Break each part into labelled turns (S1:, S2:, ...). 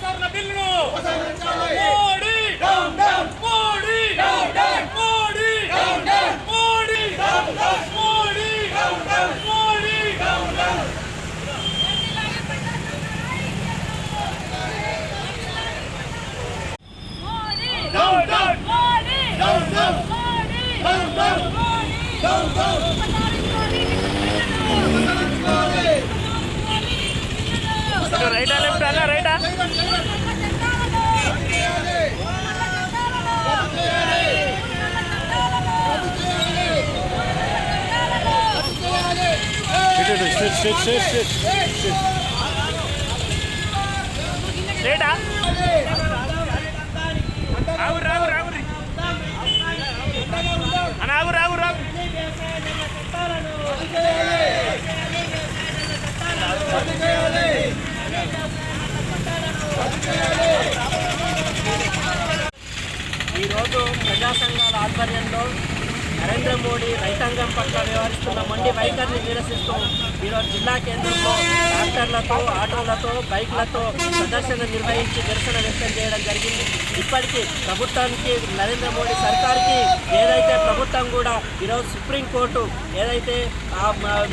S1: సంస్కరణ బిల్లును Modi down down Modi down down Modi down down Modi down down Modi down down Modi down down down down Modi down down Modi down down Modi down down right a left alla right a straight a రాగు రాగు రాగు రాగు రాగు రాగు
S2: ఈరోజు ప్రజా సంఘాల ఆధ్వర్యంలో నరేంద్ర మోడీ రైతాంగం పట్ల వ్యవహరిస్తున్న మొండి వైఖరిని నిరసిస్తూ ఈరోజు జిల్లా కేంద్రంలో ట్రాక్టర్లతో ఆటోలతో బైక్లతో ప్రదర్శన నిర్వహించి నిరసన వ్యక్తం చేయడం జరిగింది. ఇప్పటికీ ప్రభుత్వానికి నరేంద్ర మోడీ సర్కార్కి ఏదైతే ప్రభుత్వం కూడా ఈరోజు సుప్రీంకోర్టు ఏదైతే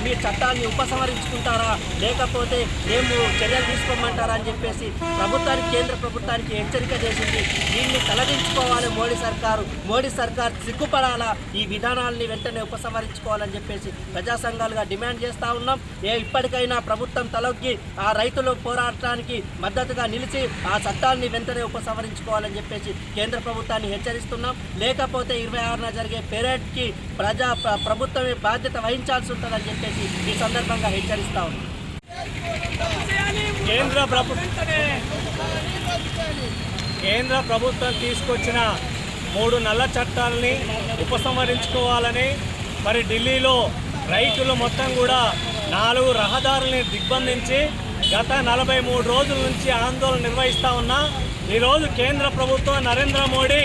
S2: మీ చట్టాన్ని ఉపసంహరించుకుంటారా లేకపోతే మేము చర్యలు తీసుకోమంటారా అని చెప్పేసి ప్రభుత్వానికి కేంద్ర ప్రభుత్వానికి హెచ్చరిక చేసింది. దీన్ని తొలగించుకోవాలి మోడీ సర్కార్ సిగ్గుపడాలా, ఈ విధానాలని వెంటనే ఉపసంహరించుకోవాలని చెప్పేసి ప్రజా సంఘాలుగా డిమాండ్ చేస్తూ ఉన్నాం. ఇప్పటికైనా ప్రభుత్వం తలొగ్గి ఆ రైతుల పోరాటానికి మద్దతుగా నిలిచి ఆ చట్టాన్ని వెంటనే ఉపసంహరించుకోవాలని చెప్పేసి కేంద్ర ప్రభుత్వాన్ని హెచ్చరిస్తున్నాం. లేకపోతే 26న జరిగే పెరేడ్కి ప్రభుత్వమే బాధ్యత వహించాల్సి ఉంటుందని చెప్పేసి ఈ సందర్భంగా హెచ్చరిస్తా ఉన్నాం.
S3: కేంద్ర ప్రభుత్వం తీసుకొచ్చిన 3 నల్ల చట్టాలని ఉపసంహరించుకోవాలని మరి ఢిల్లీలో రైతులు మొత్తం కూడా 4 రహదారులని దిగ్బంధించి గత 43 రోజుల నుంచి ఆందోళన నిర్వహిస్తూ ఉన్నా ఈరోజు కేంద్ర ప్రభుత్వం నరేంద్ర మోడీ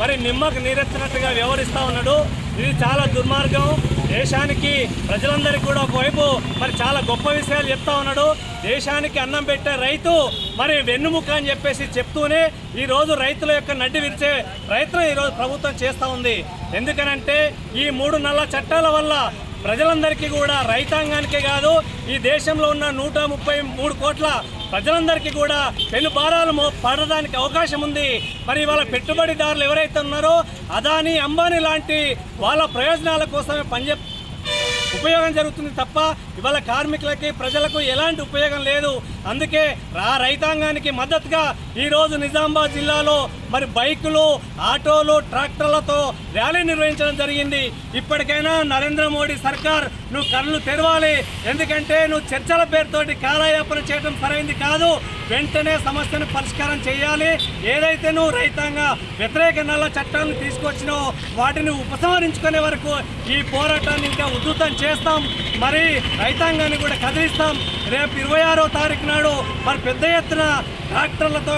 S3: మరి నిమ్మకు నీరెత్తినట్టుగా వ్యవహరిస్తూ ఉన్నాడు. ఇది చాలా దుర్మార్గం. దేశానికి ప్రజలందరికీ కూడా ఒకవైపు మరి చాలా గొప్ప విషయాలు చెప్తా ఉన్నాడు. దేశానికి అన్నం పెట్టే రైతు మరి వెన్నుముక్క అని చెప్పేసి చెప్తూనే ఈరోజు రైతుల యొక్క నడ్డి విరిచే ప్రయత్నం ఈరోజు ప్రభుత్వం చేస్తూ ఉంది. ఎందుకనంటే ఈ 3 నల్ల చట్టాల వల్ల ప్రజలందరికీ కూడా రైతాంగానికే కాదు ఈ దేశంలో ఉన్న 133 కోట్ల ప్రజలందరికీ కూడా పెను భారాలు పడడానికి అవకాశం ఉంది. మరి వాళ్ళ పెట్టుబడిదారులు ఎవరైతే ఉన్నారో అదానీ అంబానీ లాంటి వాళ్ళ ప్రయోజనాల కోసమే ఉపయోగం జరుగుతుంది తప్ప ఇవాళ కార్మికులకి ప్రజలకు ఎలాంటి ఉపయోగం లేదు. అందుకే రైతాంగానికి మద్దతుగా ఈరోజు నిజామాబాద్ జిల్లాలో మరి బైకులు ఆటోలు ట్రాక్టర్లతో ర్యాలీ నిర్వహించడం జరిగింది. ఇప్పటికైనా నరేంద్ర మోడీ సర్కార్ నువ్వు కళ్ళు తెరవాలి. ఎందుకంటే నువ్వు చర్చల పేరుతోటి కాలయాపన చేయడం సరైంది కాదు. వెంటనే సమస్యను పరిష్కారం చేయాలి. ఏదైతే నువ్వు రైతాంగ వ్యతిరేక నల్ల చట్టాలను తీసుకొచ్చినో వాటిని ఉపసంహరించుకునే వరకు ఈ పోరాటాన్ని ఇంకా ఉధృతం చేస్తాం. మరి రైతాంగాన్ని కూడా కదిలిస్తాం. రేపు 26వ తారీఖు నాడు మరి పెద్ద ఎత్తున ట్రాక్టర్లతో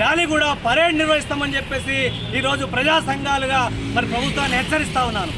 S3: ర్యాలీ కూడా పరేడ్ నిర్వహిస్తామని చెప్పేసి ఈరోజు ప్రజా సంఘాలుగా మరి ప్రభుత్వాన్ని హెచ్చరిస్తా ఉన్నాను.